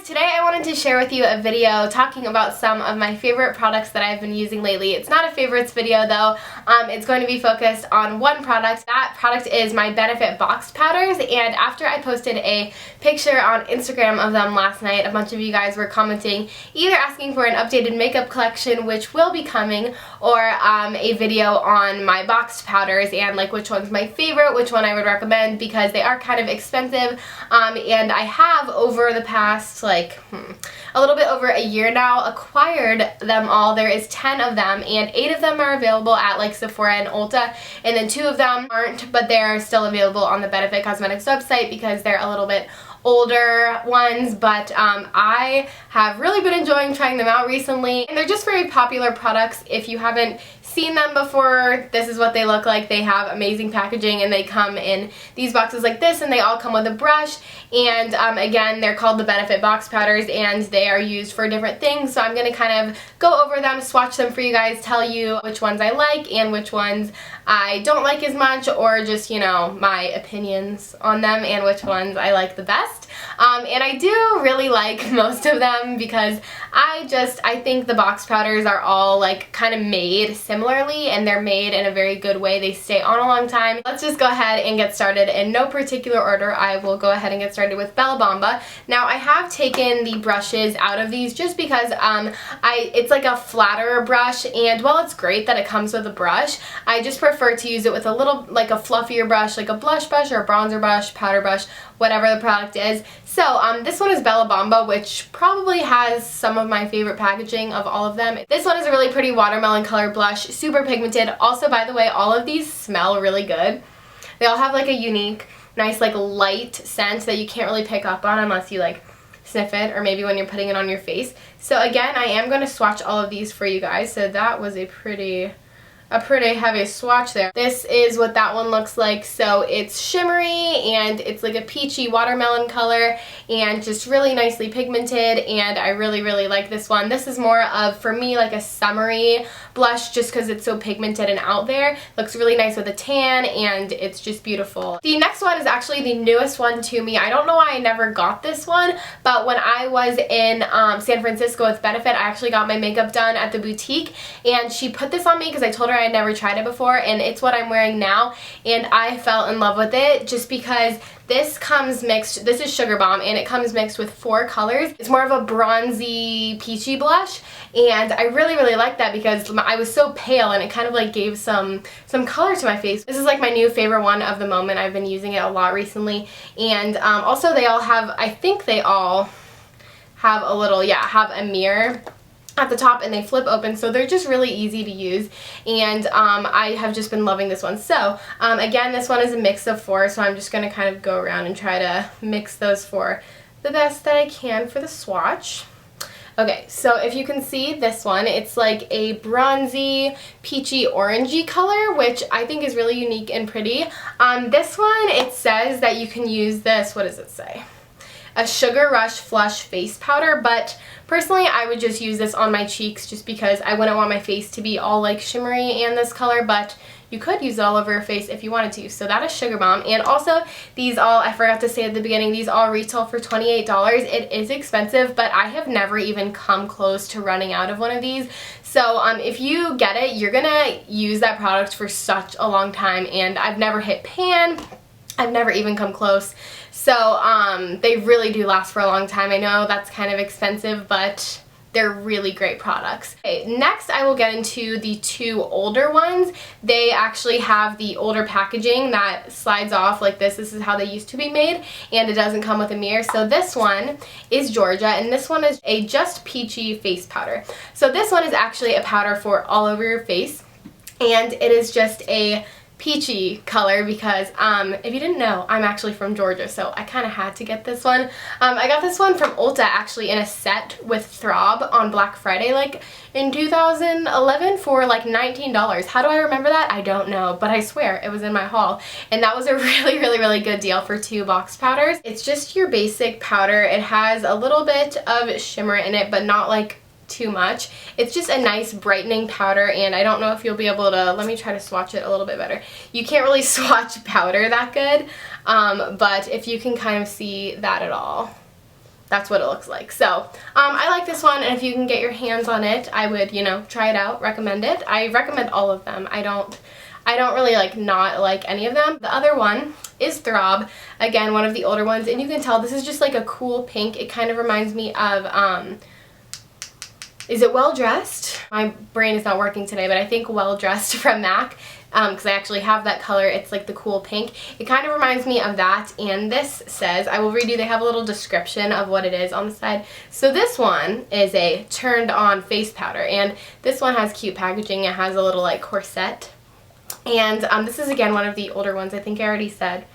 Today I wanted to share with you a video talking about some of my favorite products that I've been using lately. It's not a favorites video though. It's going to be focused on one product. That product is my Benefit boxed powders, and after I posted a picture on Instagram of them last night, a bunch of you guys were commenting either asking for an updated makeup collection, which will be coming, or a video on my boxed powders and like which one's my favorite, which one I would recommend, because they are kind of expensive, and I have over the past a little bit over a year now acquired them all. There is 10 of them, and 8 of them are available at like Sephora and Ulta, and then 2 of them aren't, but they're still available on the Benefit Cosmetics website because they're a little bit older ones, but I have really been enjoying trying them out recently, and they're just very popular products. If you haven't seen them before, this is what they look like. They have amazing packaging, and they come in these boxes like this, and they all come with a brush, and again, they're called the Benefit box powders, and they are used for different things, so I'm going to kind of go over them, swatch them for you guys, tell you which ones I like and which ones I don't like as much, or just, you know, my opinions on them and which ones I like the best. And I do really like most of them because I think the box powders are all like kind of made similarly, and they're made in a very good way. They stay on a long time. Let's just go ahead and get started. In no particular order, I will go ahead and get started with Bamba. Now I have taken the brushes out of these just because it's like a flatter brush, and while it's great that it comes with a brush, I just prefer to use it with a little, like a fluffier brush, like a blush brush or a bronzer brush, powder brush, whatever the product is. So this one is Bamba, which probably has some of my favorite packaging of all of them. This one is a really pretty watermelon color blush, super pigmented. Also, by the way, all of these smell really good. They all have like a unique, nice like light scent that you can't really pick up on unless you like sniff it, or maybe when you're putting it on your face. So again, I am going to swatch all of these for you guys. So that was a pretty heavy swatch there. This is what that one looks like. So it's shimmery, and it's like a peachy watermelon color, and just really nicely pigmented, and I really like this one. This is more of, for me, like a summery blush just because it's so pigmented and out there. Looks really nice with a tan, and it's just beautiful. The next one is actually the newest one to me. I don't know why I never got this one, but when I was in San Francisco with Benefit, I actually got my makeup done at the boutique, and she put this on me because I told her I had never tried it before, and it's what I'm wearing now, and I fell in love with it just because this comes mixed, this is Sugar Bomb, and it comes mixed with 4 colors. It's more of a bronzy, peachy blush, and I really like that because I was so pale, and it kind of like gave some color to my face. This is like my new favorite one of the moment. I've been using it a lot recently, and also they all have, I think they all have a little, have a mirror at the top, and they flip open, so they're just really easy to use, and I have just been loving this one. So again, this one is a mix of 4, so I'm just going to kind of go around and try to mix those 4 the best that I can for the swatch. Okay, so if you can see this one, it's like a bronzy, peachy, orangey color, which I think is really unique and pretty. This one, it says that you can use this, what does it say? A Sugar Rush Flush Face Powder, but personally I would just use this on my cheeks just because I wouldn't want my face to be all like shimmery and this color, but you could use it all over your face if you wanted to. So that is Sugar Bomb. And also these all, I forgot to say at the beginning, these all retail for $28. It is expensive, but I have never even come close to running out of one of these. So if you get it, you're gonna use that product for such a long time, and I've never hit pan. I've never even come close. So they really do last for a long time. I know that's kind of expensive, but they're really great products. Okay, next I will get into the 2 older ones. They actually have the older packaging that slides off like this. This is how they used to be made, and it doesn't come with a mirror. So this one is Georgia, and this one is a Just Peachy face powder. So this one is actually a powder for all over your face, and it is just a peachy color because if you didn't know, I'm actually from Georgia, so I kind of had to get this one. I got this one from Ulta actually in a set with Throb on Black Friday like in 2011 for like $19. How do I remember that? I don't know, but I swear it was in my haul, and that was a really good deal for 2 box powders. It's just your basic powder. It has a little bit of shimmer in it, but not like too much. It's just a nice brightening powder, and I don't know if you'll be able to, let me try to swatch it a little bit better. You can't really swatch powder that good, but if you can kind of see that at all, that's what it looks like. So I like this one, and if you can get your hands on it, I would, you know, try it out, recommend it. I recommend all of them. I don't really like not like any of them. The other one is Throb, again one of the older ones, and you can tell this is just like a cool pink. It kind of reminds me of is it Well Dressed? My brain is not working today, but I think Well Dressed from MAC, because I actually have that color. It's like the cool pink. It kind of reminds me of that, and this says, I will read you, they have a little description of what it is on the side. So this one is a turned on face powder, and this one has cute packaging. It has a little like corset, and this is again one of the older ones. I think I already said.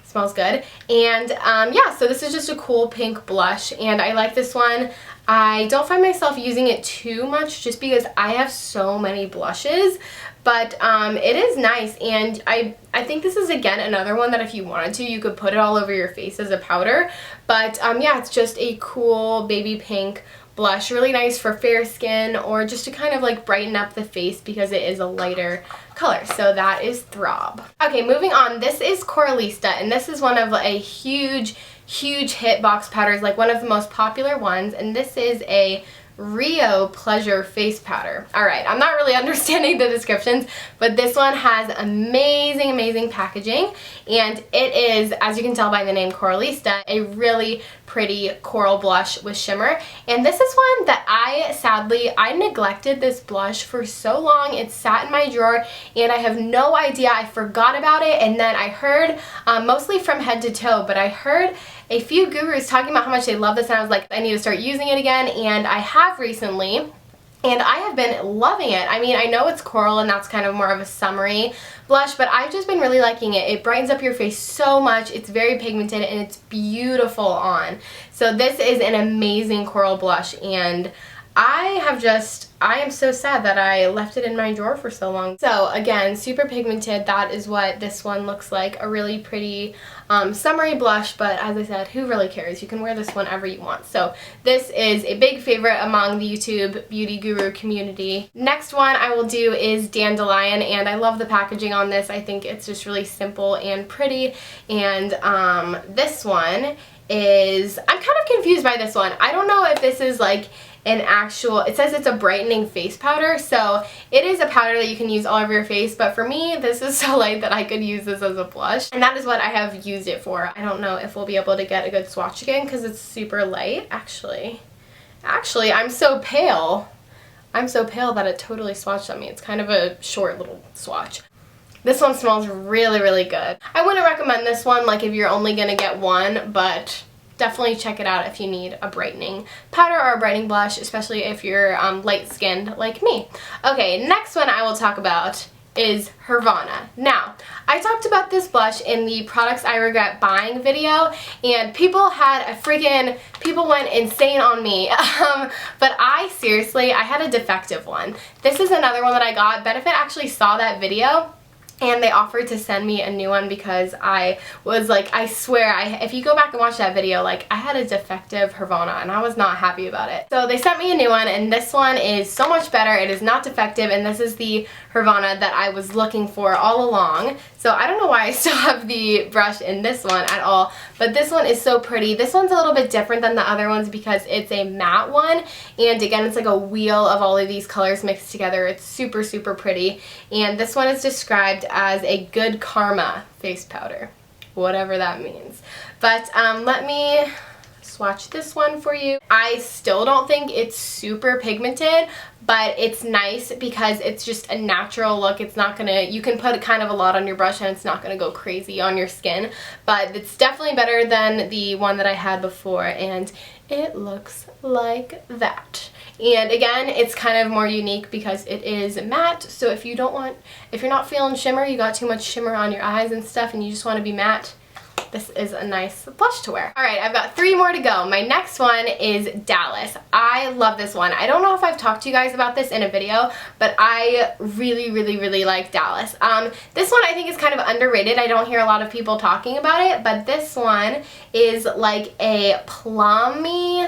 Smells good. And yeah, so this is just a cool pink blush, and I like this one. I don't find myself using it too much just because I have so many blushes, but it is nice, and I think this is again another one that if you wanted to, you could put it all over your face as a powder. But yeah, it's just a cool baby pink blush, really nice for fair skin or just to kind of like brighten up the face because it is a lighter color. So that is Throb. Okay, moving on, this is Coralista, and this is one of a huge hit box powders, like one of the most popular ones, and this is a Rio Pleasure face powder. Alright, I'm not really understanding the descriptions, but this one has amazing packaging, and it is, as you can tell by the name Coralista, a really pretty coral blush with shimmer. And this is one that I neglected this blush for so long. It sat in my drawer, and I have no idea. I forgot about it, and then I heard, mostly from head to toe, but I heard a few gurus talking about how much they love this, and I was like, I need to start using it again, and I have recently, and I have been loving it. I mean, I know it's coral, and that's kind of more of a summery blush, but I've just been really liking it. It brightens up your face so much. It's very pigmented, and it's beautiful on. So this is an amazing coral blush, and I am so sad that I left it in my drawer for so long. So again, super pigmented. That is what this one looks like. A really pretty summery blush, but as I said, who really cares? You can wear this whenever you want. So this is a big favorite among the YouTube beauty guru community. Next one I will do is Dandelion, and I love the packaging on this. I think it's just really simple and pretty, and this one is, I'm kind of confused by this one. I don't know if this is like an actual, it says it's a brightening face powder, so it is a powder that you can use all over your face, but for me this is so light that I could use this as a blush, and that is what I have used it for. I don't know if we'll be able to get a good swatch again because it's super light. Actually I'm so pale that it totally swatched on me. It's kind of a short little swatch. This one smells really good. I wouldn't recommend this one like if you're only gonna get one, but definitely check it out if you need a brightening powder or a brightening blush, especially if you're light-skinned like me. Okay, next one I will talk about is Hervana. Now, I talked about this blush in the products I regret buying video, and people went insane on me. But I had a defective one. This is another one that I got. Benefit actually saw that video, and they offered to send me a new one because I was like, I swear, if you go back and watch that video, like I had a defective Hervana and I was not happy about it. So they sent me a new one, and this one is so much better. It is not defective, and this is the Hervana that I was looking for all along. So I don't know why I still have the brush in this one at all, but this one is so pretty. This one's a little bit different than the other ones because it's a matte one, and again, it's like a wheel of all of these colors mixed together. It's super pretty, and this one is described as a good karma face powder, whatever that means. But let me swatch this one for you. I still don't think it's super pigmented, but it's nice because it's just a natural look. It's not gonna, you can put kind of a lot on your brush and it's not gonna go crazy on your skin, but it's definitely better than the one that I had before, and it looks like that. And again, it's kind of more unique because it is matte, so if you're not feeling shimmer, you got too much shimmer on your eyes and stuff, and you just want to be matte, this is a nice blush to wear. Alright, I've got 3 more to go. My next one is Dallas. I love this one. I don't know if I've talked to you guys about this in a video, but I really like Dallas. This one I think is kind of underrated. I don't hear a lot of people talking about it, but this one is like a plummy,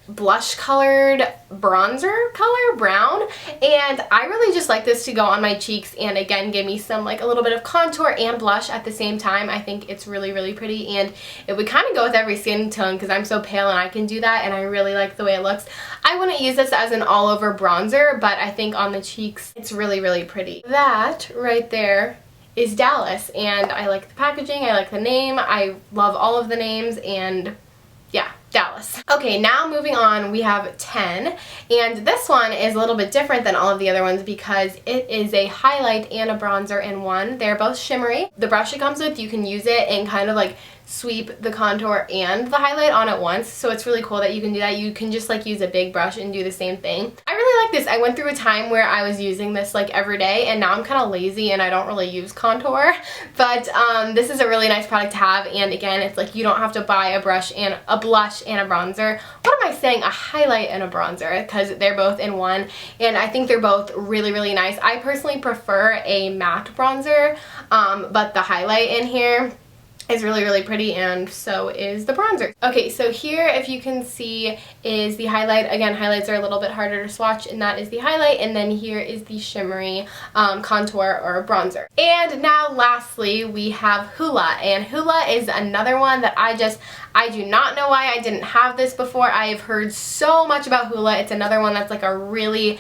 blush colored bronzer color, brown, and I really just like this to go on my cheeks and again give me some like a little bit of contour and blush at the same time. I think it's really, really pretty, and it would kind of go with every skin tone because I'm so pale and I can do that, and I really like the way it looks. I wouldn't use this as an all over bronzer, but I think on the cheeks it's really, really pretty. That right there is Dallas, and I like the packaging, I like the name, I love all of the names, and yeah, Dallas. Okay, now moving on, we have 10, and this one is a little bit different than all of the other ones because it is a highlight and a bronzer in one. They're both shimmery. The brush it comes with, you can use it and kind of like sweep the contour and the highlight on at once, so it's really cool that you can do that. You can just like use a big brush and do the same thing. I really like this. I went through a time where I was using this like every day, and now I'm kind of lazy and I don't really use contour, but this is a really nice product to have, and again, it's like you don't have to buy a brush and a blush and a bronzer. What am I saying? A highlight and a bronzer, because they're both in one, and I think they're both really, really nice. I personally prefer a matte bronzer, but the highlight in here is really, really pretty, and so is the bronzer. Okay, so here, if you can see, is the highlight. Again, highlights are a little bit harder to swatch, and that is the highlight, and then here is the shimmery contour or bronzer. And now lastly, we have Hoola, and Hoola is another one that I do not know why I didn't have this before. I have heard so much about Hoola. It's another one that's like a really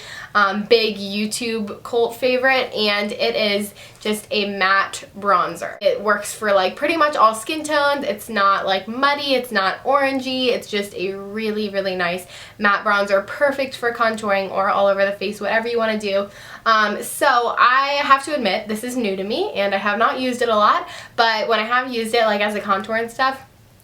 big YouTube cult favorite, and it is just a matte bronzer. It works for like pretty much all skin tones. It's not like muddy, it's not orangey, it's just a really, really nice matte bronzer, perfect for contouring or all over the face, whatever you want to do. So I have to admit, this is new to me and I have not used it a lot, but when I have used it like as a contour and stuff,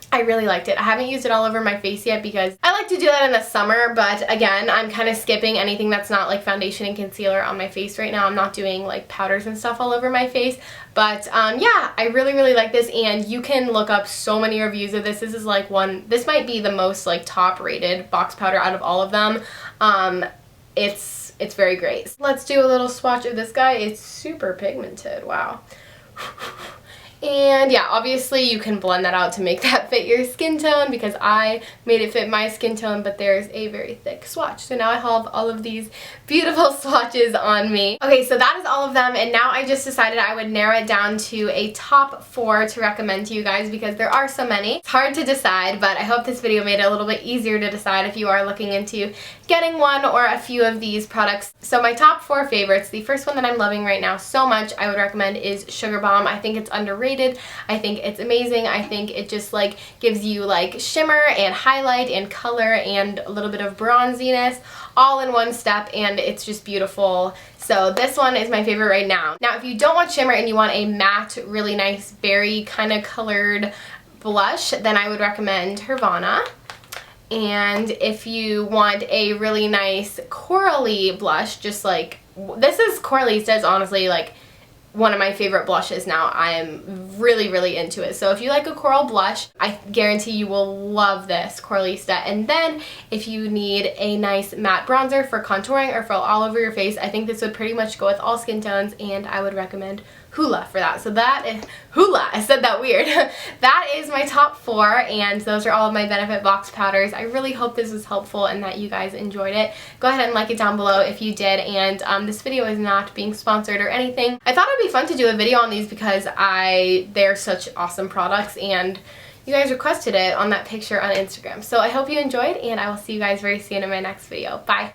I really liked it. I haven't used it all over my face yet because I like to do that in the summer, but again, I'm kind of skipping anything that's not like foundation and concealer on my face right now. I'm not doing like powders and stuff all over my face, but yeah, I really, really like this, and you can look up so many reviews of this. This is like this might be the most like top rated box powder out of all of them. It's very great. Let's do a little swatch of this guy. It's super pigmented, wow. And yeah, obviously you can blend that out to make that fit your skin tone because I made it fit my skin tone, but there's a very thick swatch. So now I have all of these beautiful swatches on me. Okay, so that is all of them, and now I just decided I would narrow it down to a top 4 to recommend to you guys because there are so many. It's hard to decide, but I hope this video made it a little bit easier to decide if you are looking into getting one or a few of these products. So my top 4 favorites, the first one that I'm loving right now so much I would recommend is Sugar Bomb. I think it's underrated. I think it's amazing. I think it just like gives you like shimmer and highlight and color and a little bit of bronziness all in one step, and it's just beautiful. So this one is my favorite right now. Now if you don't want shimmer and you want a matte, really nice berry kind of colored blush, then I would recommend Hervana. And if you want a really nice corally blush, just like this is Coralista, is honestly like one of my favorite blushes now. I am really, really into it. So if you like a coral blush, I guarantee you will love this Coralista. And then if you need a nice matte bronzer for contouring or for all over your face, I think this would pretty much go with all skin tones, and I would recommend Hoola for that. So that is Hoola. I said that weird. That is my top 4, and those are all of my Benefit Box powders. I really hope this was helpful and that you guys enjoyed it. Go ahead and like it down below if you did, and this video is not being sponsored or anything. I thought it'd be fun to do a video on these because they're such awesome products, and you guys requested it on that picture on Instagram. So I hope you enjoyed, and I will see you guys very soon in my next video. Bye!